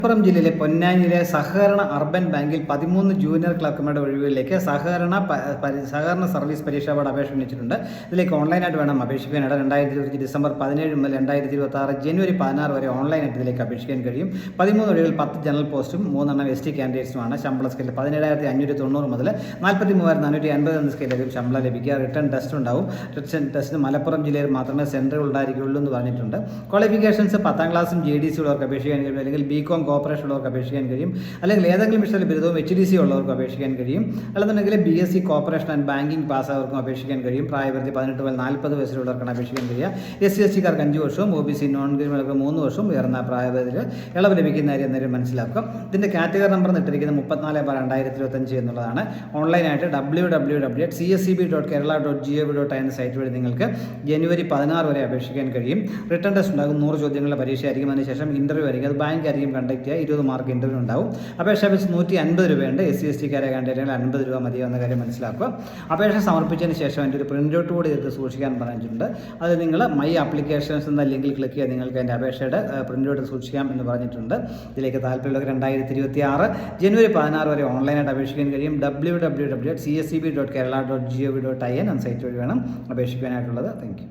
മലപ്പുറം ജില്ലയിലെ പൊന്നാനിയിലെ സഹകരണ അർബൻ ബാങ്കിൽ 13 ജൂനിയർ ക്ലർക്കുമാരുടെ ഒഴിവുകളിലേക്ക് സഹകരണ സർവീസ് പരീക്ഷാ ബോർഡ് അപേക്ഷ ക്ഷണിച്ചിട്ടുണ്ട്. ഇതിലേക്ക് ഓൺലൈനായിട്ട് വേണം അപേക്ഷിക്കാനായിട്ട്. 2025 ഡിസംബർ 17 മുതൽ 2026 ജനുവരി 16 വരെ ഓൺലൈനായിട്ട് ഇതിലേക്ക് അപേക്ഷിക്കാൻ കഴിയും. 13 ഒഴിവുകൾ 10 ജനറൽ പോസ്റ്റും 3 ST കാൻഡിഡേറ്റ്സുമാണ്. ശമ്പള സ്കെയിൽ 17,590 മുതൽ 43,450 എന്ന സ്കെയിലായിരിക്കും ശമ്പളം ലഭിക്കുക. റിട്ടേൺ ടെസ്റ്റ് ഉണ്ടാവും. റിട്ടേൺ ടെസ്റ്റിന് മലപ്പുറം ജില്ലയിൽ മാത്രമേ സെൻറ്ററുകൾ ഉണ്ടായിരിക്കുകയുള്ളൂ എന്ന് പറഞ്ഞിട്ടുണ്ട്. ക്വാളിഫിക്കേഷൻസ് 10ാം ക്ലാസ്സും JDC ഉള്ളവർക്ക് അപേക്ഷിക്കാൻ കഴിയും, അല്ലെങ്കിൽ BCom കോർപ്പറേഷൻ ഉള്ളവർക്ക് അപേക്ഷിക്കാൻ കഴിയും, അല്ലെങ്കിൽ ഏതെങ്കിലും വിഷയത്തിൽ ബിരുദവും HDC ഉള്ളവർക്ക് അപേക്ഷിക്കാൻ കഴിയും, അല്ലെന്നുണ്ടെങ്കിൽ BSc കോർപ്പറേഷൻ ആൻഡ് ബാങ്കിങ് പാസ്സായവർക്കും അപേക്ഷിക്കാൻ കഴിയും. പ്രായപരിധി 18 മുതൽ 40 വയസ്സിലുള്ളവർക്കാണ് അപേക്ഷിക്കാൻ കഴിയുക. SC/STക്കാർക്ക് 5 വർഷവും OBC നോൺ ക്രിമിനലുകൾക്ക് 3 വർഷവും ഉയർന്ന പ്രായപരിധിയിൽ ഇളവ് ലഭിക്കുന്ന കാര്യം എന്നേരം മനസ്സിലാക്കുക. ഇതിൻ്റെ കാറ്റഗറി നമ്പർ ഇട്ടിരിക്കുന്നത് 34/2025 എന്നുള്ളതാണ്. ഓൺലൈനായിട്ട് www.cscb.kerala.gov.in എന്ന സൈറ്റ് വഴി നിങ്ങൾക്ക് ജനുവരി 16 വരെ അപേക്ഷിക്കാൻ കഴിയും. റിട്ടേൺ ടെസ്റ്റ് ഉണ്ടാകും. 100 ചോദ്യങ്ങളുടെ പരീക്ഷ ആയിരിക്കും. അതിനുശേഷം ഇൻ്റർവ്യൂ ആയിരിക്കും. അത് ബാങ്ക് ആയിരിക്കും കണ്ടക്ട് ചെയ്യുക. 20 മാർക്ക് ഇൻ്റർവ്യൂ ഉണ്ടാവും. അപേക്ഷ ഫീസ് 150 രൂപയുണ്ട്. SC/STക്കാരെ കാൻഡിഡേറ്റുകൾ 50 രൂപ മതിയാവുന്ന കാര്യം മനസ്സിലാക്കുക. അപേക്ഷ സമർപ്പിച്ചതിന് ശേഷം അതിൻ്റെ ഒരു പ്രിൻ്റ് ഔട്ട് കൂടി എടുത്ത് സൂക്ഷിക്കാൻ പറഞ്ഞിട്ടുണ്ട്. അത് നിങ്ങൾ മൈ ആപ്ലിക്കേഷൻസ് എന്ന ലിങ്കിൽ ക്ലിക്ക് ചെയ്ത് നിങ്ങൾക്ക് അതിൻ്റെ അപേക്ഷയുടെ പ്രിൻ്റ് ഔട്ട് സൂക്ഷിക്കാം എന്ന് പറഞ്ഞിട്ടുണ്ട്. ഇതിലേക്ക് താല്പര്യമുള്ളവർ 2026 ജനുവരി 16 വരെ ഓൺലൈനായിട്ട് അപേക്ഷിക്കാൻ കഴിയും. www.cscb.kerala.gov.in എന്ന സൈറ്റ് വഴി വേണം അപേക്ഷിക്കാനായിട്ടുള്ളത്. Thank you.